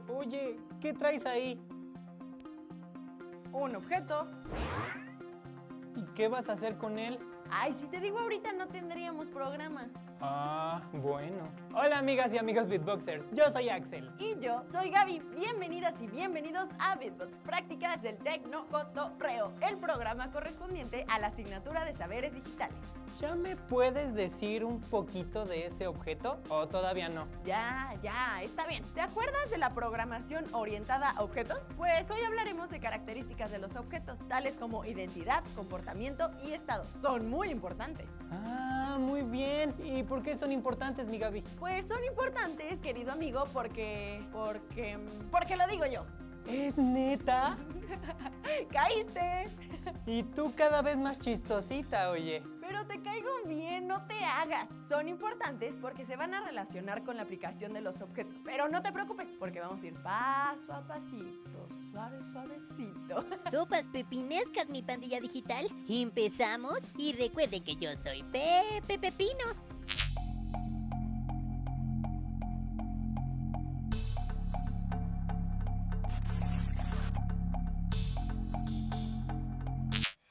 Oye, ¿qué traes ahí? Un objeto. ¿Y qué vas a hacer con él? Ay, si te digo ahorita no tendríamos programa. Ah, bueno. Hola amigas y amigos beatboxers, yo soy Axel. Y yo soy Gaby. Bienvenidas y bienvenidos a Beatbox, prácticas del Tecnocotorreo, el programa correspondiente a la asignatura de saberes digitales. ¿Ya me puedes decir un poquito de ese objeto o todavía no? Ya, está bien. ¿Te acuerdas de la programación orientada a objetos? Pues hoy hablaremos de características de los objetos, tales como identidad, comportamiento y estado. Son muy importantes. Ah, muy bien. ¿Y por qué son importantes, mi Gaby? Pues son importantes, querido amigo, porque lo digo yo. ¿Es neta? ¡Caíste! Y tú cada vez más chistosita, oye. Pero te caigo bien, no te hagas. Son importantes porque se van a relacionar con la aplicación de los objetos. Pero no te preocupes, porque vamos a ir paso a pasito, suavecito. Sopas pepinescas, mi pandilla digital. Empezamos y recuerden que yo soy Pepe Pepino.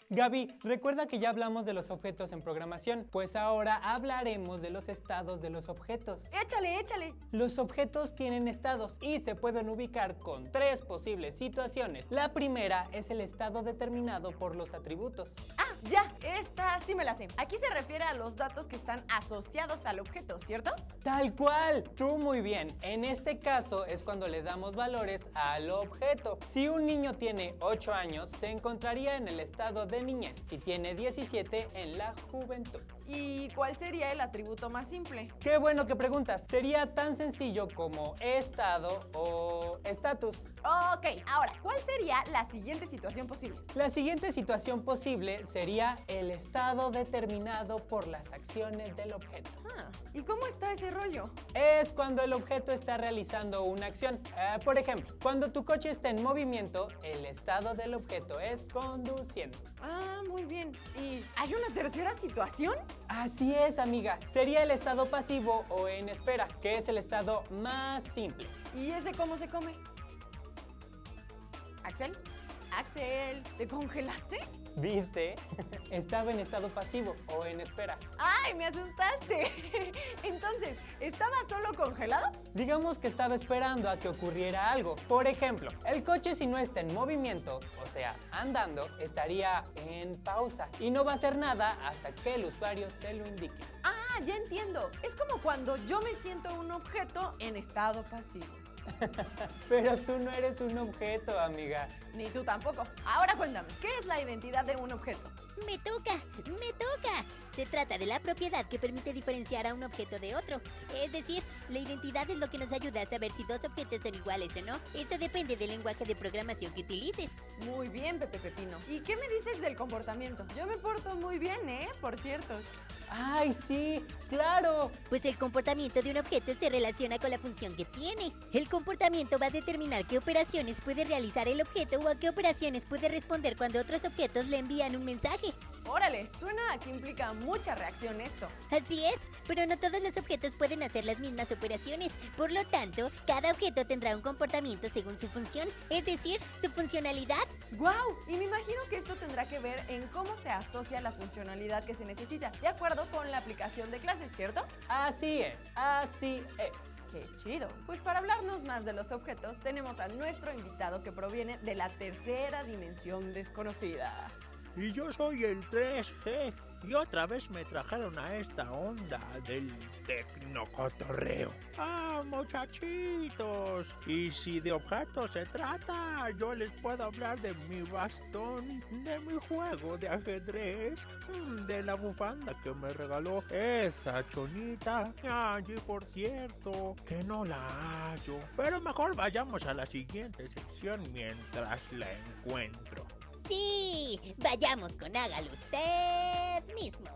Gaby, recuerda que ya hablamos de los objetos en programación, pues ahora hablaremos de los estados de los objetos. Échale. Los objetos tienen estados y se pueden ubicar con tres posibles situaciones. La primera es el estado determinado por los atributos. Ah, ya, esta sí me la sé. Aquí se refiere a los datos que están asociados al objeto, ¿cierto? ¡Tal cual! Tú muy bien. En este caso es cuando le damos valores al objeto. Si un niño tiene 8 años, se encontraría en el estado de niñez. Si tiene 17, en la juventud. ¿Y cuál sería el atributo más simple? ¡Qué bueno que preguntas! Sería tan sencillo como estado o estatus. Ok, ahora, ¿cuál sería la siguiente situación posible? La siguiente situación posible sería el estado determinado por las acciones del objeto. ¿Y cómo está ese rollo? Es cuando el objeto está realizando una acción. Por ejemplo, cuando tu coche está en movimiento, el estado del objeto es conduciendo. Ah, muy bien. ¿Y hay una tercera situación? Así es, amiga. Sería el estado pasivo o en espera, que es el estado más simple. ¿Y ese cómo se come? Axel, ¿te congelaste? ¿Viste? Estaba en estado pasivo o en espera. ¡Ay, me asustaste! Entonces, ¿estaba solo congelado? Digamos que estaba esperando a que ocurriera algo. Por ejemplo, el coche si no está en movimiento, o sea, andando, estaría en pausa y no va a hacer nada hasta que el usuario se lo indique. Ah, ya entiendo. Es como cuando yo me siento un objeto en estado pasivo. Pero tú no eres un objeto, amiga. Ni tú tampoco. Ahora cuéntame, ¿qué es la identidad de un objeto? Me toca. Se trata de la propiedad que permite diferenciar a un objeto de otro. Es decir, la identidad es lo que nos ayuda a saber si dos objetos son iguales o no. Esto depende del lenguaje de programación que utilices. Muy bien, Pepe Pepino. ¿Y qué me dices del comportamiento? Yo me porto muy bien, por cierto. ¡Ay, sí! ¡Claro! Pues el comportamiento de un objeto se relaciona con la función que tiene. El comportamiento va a determinar qué operaciones puede realizar el objeto o a qué operaciones puede responder cuando otros objetos le envían un mensaje. ¡Órale! Suena a que implica mucha reacción esto. Así es, pero no todos los objetos pueden hacer las mismas operaciones. Por lo tanto, cada objeto tendrá un comportamiento según su función, es decir, su funcionalidad. ¡Guau! Y me imagino que esto tendrá que ver en cómo se asocia la funcionalidad que se necesita, de acuerdo con la aplicación de clases, ¿cierto? Así es. ¡Qué chido! Pues para hablarnos más de los objetos, tenemos a nuestro invitado que proviene de la tercera dimensión desconocida. Y yo soy el 3G. Y otra vez me trajeron a esta onda del tecnocotorreo. ¡Ah, muchachitos! Y si de objetos se trata, yo les puedo hablar de mi bastón, de mi juego de ajedrez, de la bufanda que me regaló esa chonita. Ay, por cierto, que no la hallo. Pero mejor vayamos a la siguiente sección mientras la encuentro. Sí, vayamos con hágalo usted mismo.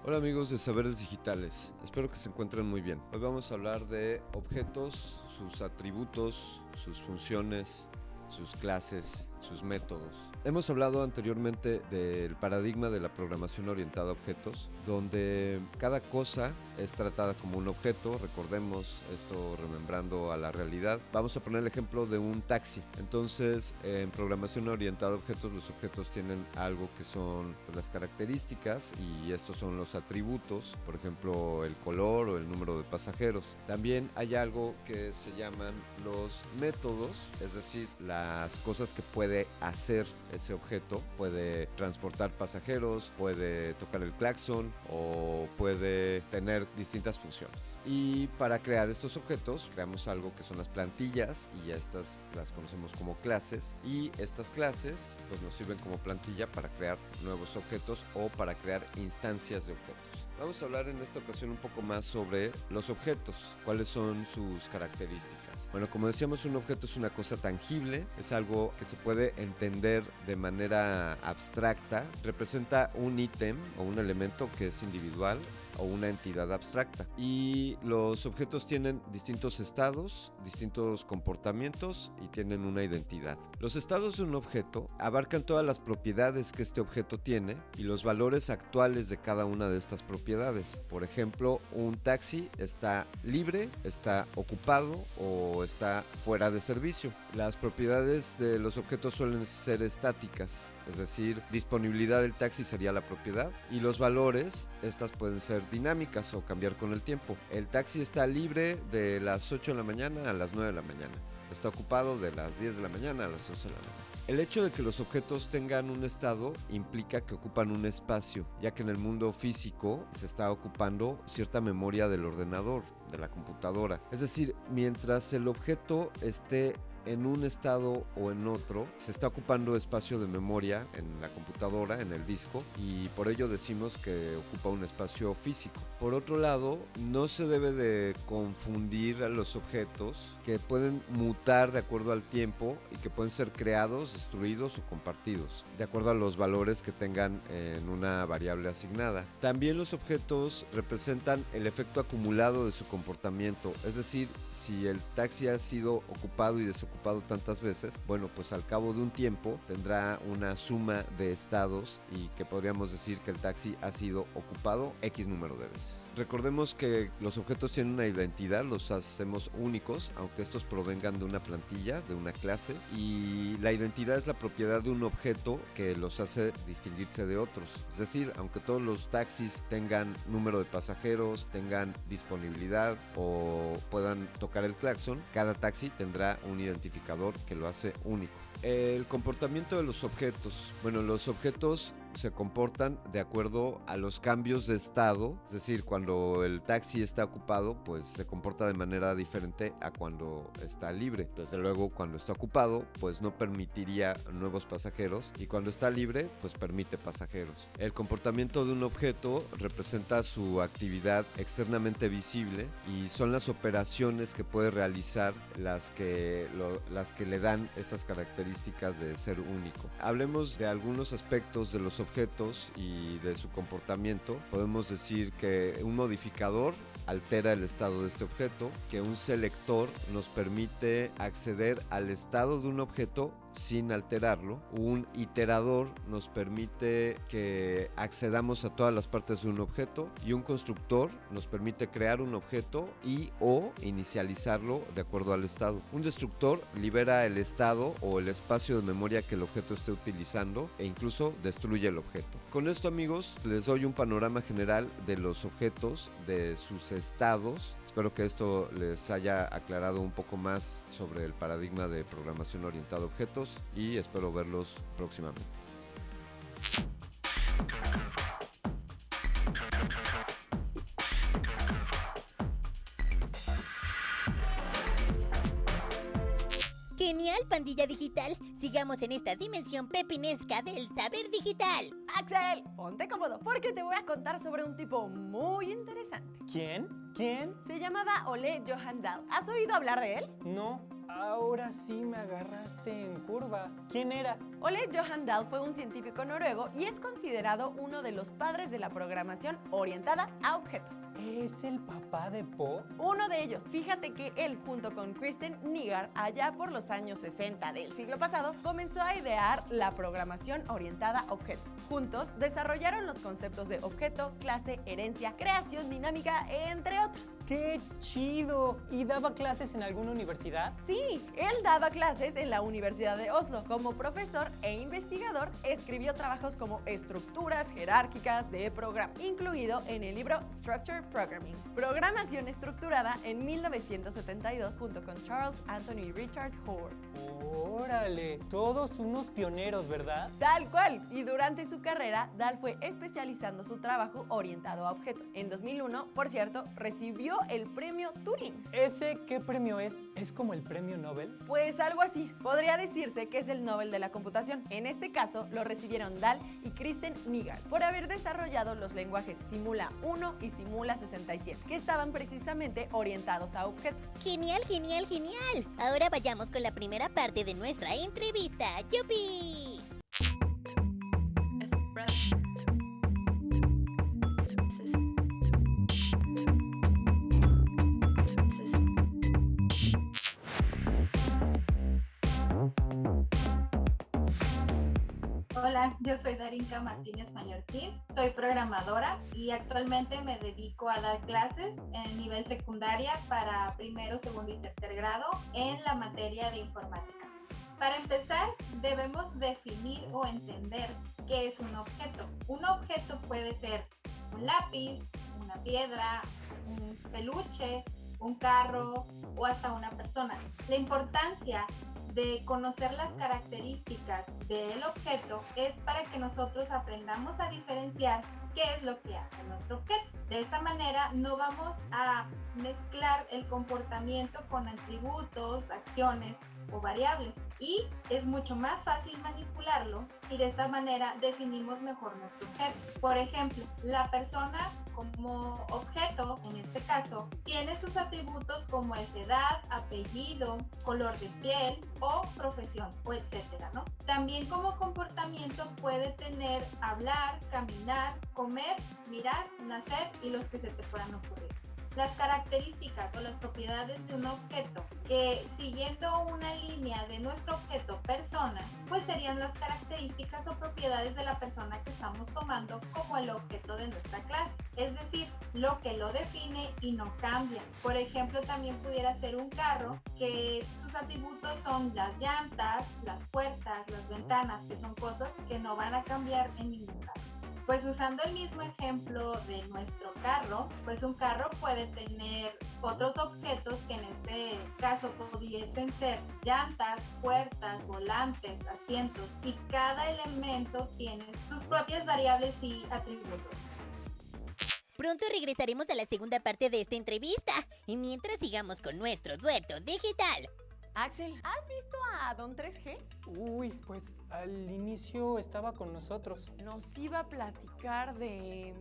Hola amigos de Saberes Digitales, espero que se encuentren muy bien. Hoy vamos a hablar de objetos, sus atributos, sus funciones, sus clases, sus métodos. Hemos hablado anteriormente del paradigma de la programación orientada a objetos, donde cada cosa es tratada como un objeto. Recordemos esto remembrando a la realidad. Vamos a poner el ejemplo de un taxi. Entonces, en programación orientada a objetos, los objetos tienen algo que son las características y estos son los atributos, por ejemplo, el color o el número de pasajeros. También hay algo que se llaman los métodos, es decir, las cosas que puede hacer ese objeto. Puede transportar pasajeros, puede tocar el claxon o puede tener distintas funciones. Y para crear estos objetos creamos algo que son las plantillas, y ya estas las conocemos como clases, y estas clases pues nos sirven como plantilla para crear nuevos objetos o para crear instancias de objetos. Vamos a hablar en esta ocasión un poco más sobre los objetos, cuáles son sus características. Bueno, como decíamos, un objeto es una cosa tangible, es algo que se puede entender de manera abstracta, representa un ítem o un elemento que es individual o una entidad abstracta. Y los objetos tienen distintos estados, distintos comportamientos y tienen una identidad. Los estados de un objeto abarcan todas las propiedades que este objeto tiene y los valores actuales de cada una de estas propiedades. Por ejemplo, un taxi está libre, está ocupado o está fuera de servicio. Las propiedades de los objetos suelen ser estáticas, es decir, disponibilidad del taxi sería la propiedad, y los valores, estas pueden ser dinámicas o cambiar con el tiempo. El taxi está libre de las 8 de la mañana a las 9 de la mañana. Está ocupado de las 10 de la mañana a las 11 de la mañana. El hecho de que los objetos tengan un estado implica que ocupan un espacio, ya que en el mundo físico se está ocupando cierta memoria del ordenador, de la computadora. Es decir, mientras el objeto esté en un estado o en otro, se está ocupando espacio de memoria en la computadora, en el disco, y por ello decimos que ocupa un espacio físico. Por otro lado, no se debe de confundir a los objetos que pueden mutar de acuerdo al tiempo y que pueden ser creados, destruidos o compartidos, de acuerdo a los valores que tengan en una variable asignada. También los objetos representan el efecto acumulado de su comportamiento, es decir, si el taxi ha sido ocupado y desocupado tantas veces, bueno, pues al cabo de un tiempo tendrá una suma de estados y que podríamos decir que el taxi ha sido ocupado X número de veces. Recordemos que los objetos tienen una identidad, los hacemos únicos, aunque estos provengan de una plantilla, de una clase, y la identidad es la propiedad de un objeto que los hace distinguirse de otros. Es decir, aunque todos los taxis tengan número de pasajeros, tengan disponibilidad o puedan tocar el claxon, cada taxi tendrá un identificador que lo hace único. El comportamiento de los objetos. Bueno, los objetos se comportan de acuerdo a los cambios de estado, es decir, cuando el taxi está ocupado, pues se comporta de manera diferente a cuando está libre. Desde luego, cuando está ocupado, pues no permitiría nuevos pasajeros, y cuando está libre, pues permite pasajeros. El comportamiento de un objeto representa su actividad externamente visible y son las operaciones que puede realizar las que le dan estas características de ser único. Hablemos de algunos aspectos de los objetos y de su comportamiento. Podemos decir que un modificador altera el estado de este objeto, que un selector nos permite acceder al estado de un objeto sin alterarlo, un iterador nos permite que accedamos a todas las partes de un objeto, y un constructor nos permite crear un objeto y o inicializarlo de acuerdo al estado. Un destructor libera el estado o el espacio de memoria que el objeto esté utilizando e incluso destruye el objeto. Con esto, amigos, les doy un panorama general de los objetos, de sus estados. Espero que esto les haya aclarado un poco más sobre el paradigma de programación orientada a objetos, y espero verlos próximamente. Genial, pandilla digital. Sigamos en esta dimensión pepinesca del saber digital. Axel, ponte cómodo porque te voy a contar sobre un tipo muy interesante. ¿Quién? ¿Quién? Se llamaba Ole Johan Dahl. ¿Has oído hablar de él? No. Ahora sí me agarraste en curva. ¿Quién era? Ole Johan Dahl fue un científico noruego y es considerado uno de los padres de la programación orientada a objetos. ¿Es el papá de Po? Uno de ellos. Fíjate que él, junto con Kristen Nygaard, allá por los años 60 del siglo pasado, comenzó a idear la programación orientada a objetos. Juntos desarrollaron los conceptos de objeto, clase, herencia, creación dinámica, entre otros. ¡Qué chido! ¿Y daba clases en alguna universidad? Sí, él daba clases en la Universidad de Oslo. Como profesor e investigador, escribió trabajos como Estructuras jerárquicas de programa, incluido en el libro Structured Programming, Programación estructurada, en 1972, junto con Charles Anthony Richard Hoare. ¡Órale! Todos unos pioneros, ¿verdad? Tal cual. Y durante su carrera, Dahl fue especializando su trabajo orientado a objetos. En 2001, por cierto, recibió el premio Turing. ¿Ese qué premio es? ¿Es como el premio Nobel? Pues algo así. Podría decirse que es el Nobel de la computación. En este caso, lo recibieron Dahl y Kristen Nygaard por haber desarrollado los lenguajes Simula 1 y Simula 67, que estaban precisamente orientados a objetos. Genial, genial, genial. Ahora vayamos con la primera parte de nuestra entrevista. ¡Yupi! Hola, yo soy Darinka Martínez Mallorquín, soy programadora y actualmente me dedico a dar clases en nivel secundaria para primero, segundo y tercer grado en la materia de informática. Para empezar, debemos definir o entender qué es un objeto. Un objeto puede ser un lápiz, una piedra, un peluche, un carro o hasta una persona. La importancia de conocer las características del objeto es para que nosotros aprendamos a diferenciar qué es lo que hace nuestro objeto. De esta manera no vamos a mezclar el comportamiento con atributos, acciones o variables, y es mucho más fácil manipularlo, y de esta manera definimos mejor nuestro objeto. Por ejemplo, la persona como objeto, en este caso, tiene sus atributos como es edad, apellido, color de piel o profesión, o etcétera, ¿no? También como comportamiento puede tener hablar, caminar, comer, mirar, nacer y los que se te puedan ocurrir. Las características o las propiedades de un objeto que, siguiendo una línea de nuestro objeto persona, pues serían las características o propiedades de la persona que estamos tomando como el objeto de nuestra clase, es decir, lo que lo define y no cambia. Por ejemplo, también pudiera ser un carro que sus atributos son las llantas, las puertas, las ventanas, que son cosas que no van a cambiar en ningún caso. Pues usando el mismo ejemplo de nuestro carro, pues un carro puede tener otros objetos que en este caso pudiesen ser llantas, puertas, volantes, asientos, y cada elemento tiene sus propias variables y atributos. Pronto regresaremos a la segunda parte de esta entrevista. Y mientras sigamos con nuestro dueto digital. Axel, ¿has visto a Don 3G? Uy, pues al inicio estaba con nosotros. Nos iba a platicar de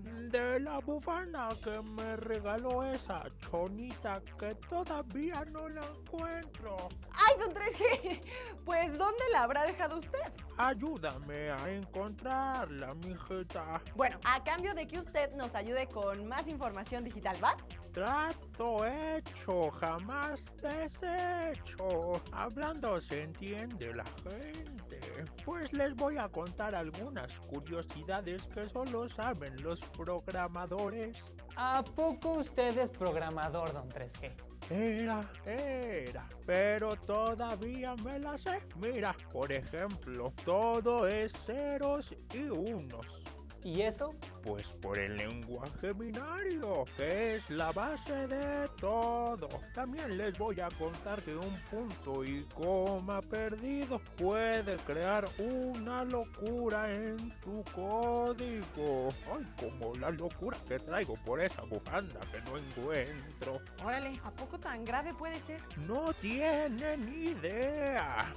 la bufanda que me regaló esa chonita que todavía no la encuentro. ¡Ay, Don 3G! Pues, ¿dónde la habrá dejado usted? Ayúdame a encontrarla, mijita. Bueno, a cambio de que usted nos ayude con más información digital, ¿va? Trato hecho, jamás deshecho. Hablando se entiende la gente. Pues les voy a contar algunas curiosidades que solo saben los programadores. ¿A poco usted es programador, Don 3G? Era, pero todavía me la sé. Mira, por ejemplo, todo es ceros y unos. ¿Y eso? Pues por el lenguaje binario, que es la base de todo. También les voy a contar que un punto y coma perdido puede crear una locura en tu código. Ay, como la locura que traigo por esa bufanda que no encuentro. Órale, ¿a poco tan grave puede ser? No tienen idea.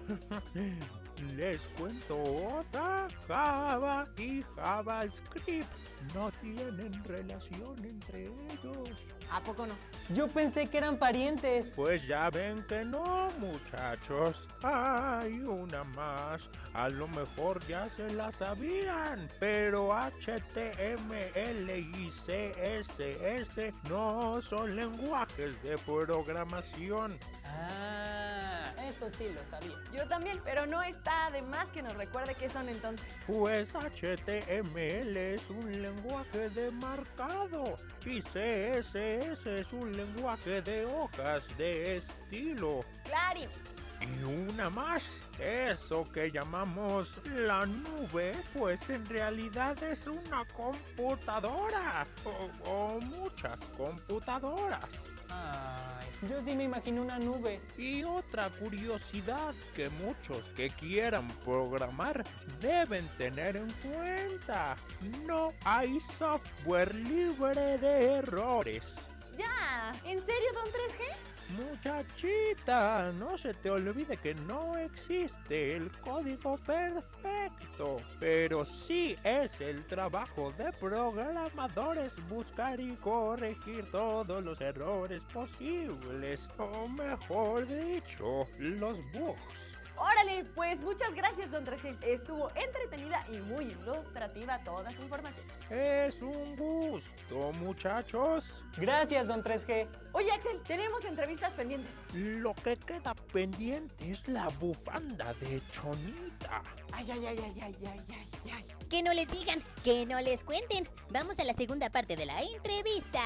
Les cuento otra. Java y JavaScript no tienen relación entre ellos. ¿A poco no? Yo pensé que eran parientes. Pues ya ven que no, muchachos. Hay una más. A lo mejor ya se la sabían, pero HTML y CSS no son lenguajes de programación. Ah, eso sí lo sabía. Yo también, pero no está de más que nos recuerde qué son entonces. Pues HTML es un lenguaje de marcado y CSS es un lenguaje de hojas de estilo. Clarín. Y una más, eso que llamamos la nube, pues en realidad es una computadora o muchas computadoras. Ay, yo sí me imagino una nube. Y otra curiosidad que muchos que quieran programar deben tener en cuenta: no hay software libre de errores. Ya, ¿en serio, don 3G? Muchachita, no se te olvide que no existe el código perfecto, pero sí es el trabajo de programadores buscar y corregir todos los errores posibles, o mejor dicho, los bugs. Órale, pues muchas gracias, don 3G. Estuvo entretenida y muy ilustrativa toda su información. Es un gusto, muchachos. Gracias, don 3G. Oye, Axel, tenemos entrevistas pendientes. Lo que queda pendiente es la bufanda de Chonita. Ay, ay, ay, ay, ay, ay, ay, ay. Que no les digan, que no les cuenten. Vamos a la segunda parte de la entrevista.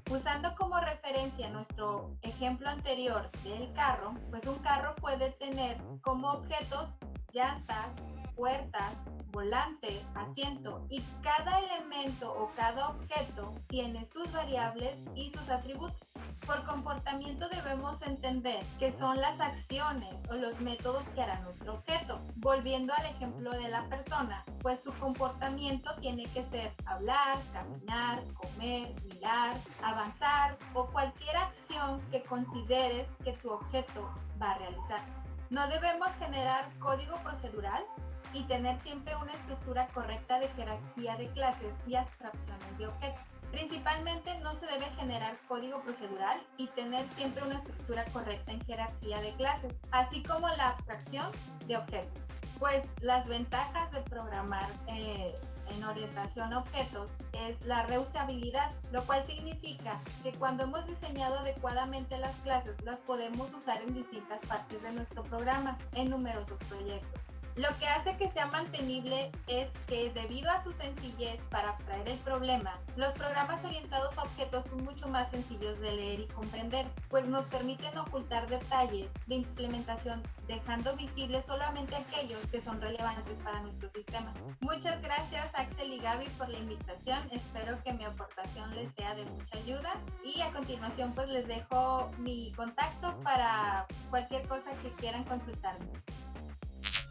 Usando como referencia nuestro ejemplo anterior del carro, pues un carro puede tener como objetos llantas, puertas, volante, asiento, y cada elemento o cada objeto tiene sus variables y sus atributos. Por comportamiento debemos entender que son las acciones o los métodos que hará nuestro objeto. Volviendo al ejemplo de la persona, pues su comportamiento tiene que ser hablar, caminar, comer, mirar, avanzar o cualquier acción que consideres que tu objeto va a realizar. No debemos generar código procedural y tener siempre una estructura correcta de jerarquía de clases y abstracciones de objetos. Principalmente no se debe generar código procedural y tener siempre una estructura correcta en jerarquía de clases, así como la abstracción de objetos. Pues las ventajas de programar en orientación a objetos es la reusabilidad, lo cual significa que cuando hemos diseñado adecuadamente las clases las podemos usar en distintas partes de nuestro programa en numerosos proyectos. Lo que hace que sea mantenible es que, debido a su sencillez para abstraer el problema, los programas orientados a objetos son mucho más sencillos de leer y comprender, pues nos permiten ocultar detalles de implementación, dejando visibles solamente aquellos que son relevantes para nuestro sistema. Muchas gracias, Axel y Gaby, por la invitación. Espero que mi aportación les sea de mucha ayuda, y a continuación pues les dejo mi contacto para cualquier cosa que quieran consultarme.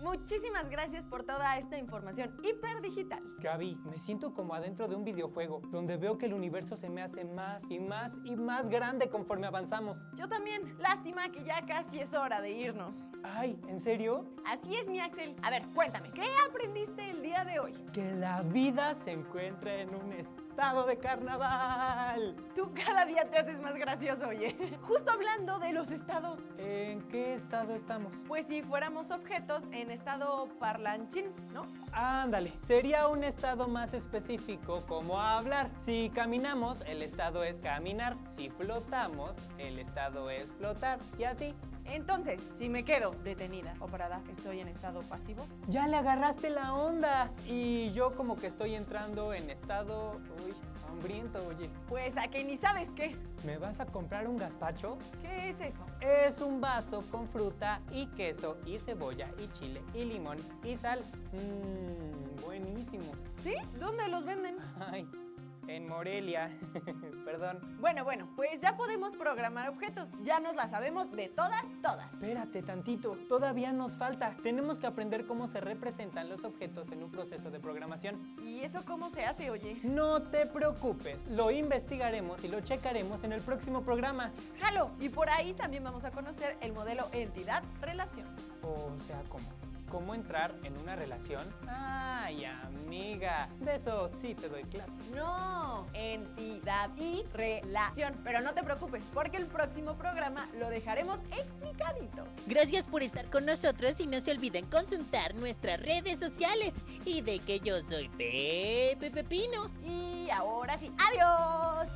Muchísimas gracias por toda esta información hiperdigital. Gaby, me siento como adentro de un videojuego, donde veo que el universo se me hace más y más y más grande conforme avanzamos. Yo también. Lástima que ya casi es hora de irnos. Ay, ¿en serio? Así es, mi Axel. A ver, cuéntame, ¿qué aprendiste el día de hoy? Que la vida se encuentra en un estado de carnaval. Tú cada día te haces más gracioso, oye. Justo hablando de los estados. ¿En qué estado estamos? Pues si fuéramos objetos en estado parlanchín, ¿no? Ándale, sería un estado más específico como hablar. Si caminamos, el estado es caminar. Si flotamos, el estado es flotar. Y así. Entonces, si me quedo detenida o parada, ¿estoy en estado pasivo? Ya le agarraste la onda. Y yo como que estoy entrando en estado... Uy, hambriento, oye. Pues a que ni sabes qué. ¿Me vas a comprar un gazpacho? ¿Qué es eso? Es un vaso con fruta y queso y cebolla y chile y limón y sal. Buenísimo. ¿Sí? ¿Dónde los venden? Ay, En Morelia. Perdón. Bueno, pues ya podemos programar objetos. Ya nos la sabemos de todas. Espérate tantito, todavía nos falta. Tenemos que aprender cómo se representan los objetos en un proceso de programación. ¿Y eso cómo se hace, oye? No te preocupes, lo investigaremos y lo checaremos en el próximo programa. ¡Jalo! Y por ahí también vamos a conocer el modelo entidad-relación. O sea, ¿cómo entrar en una relación? Ay, amiga, de eso sí te doy clase. No, entidad y relación. Pero no te preocupes, porque el próximo programa lo dejaremos explicadito. Gracias por estar con nosotros y no se olviden consultar nuestras redes sociales. Y de que yo soy Pepe Pepino. Y ahora sí, ¡adiós!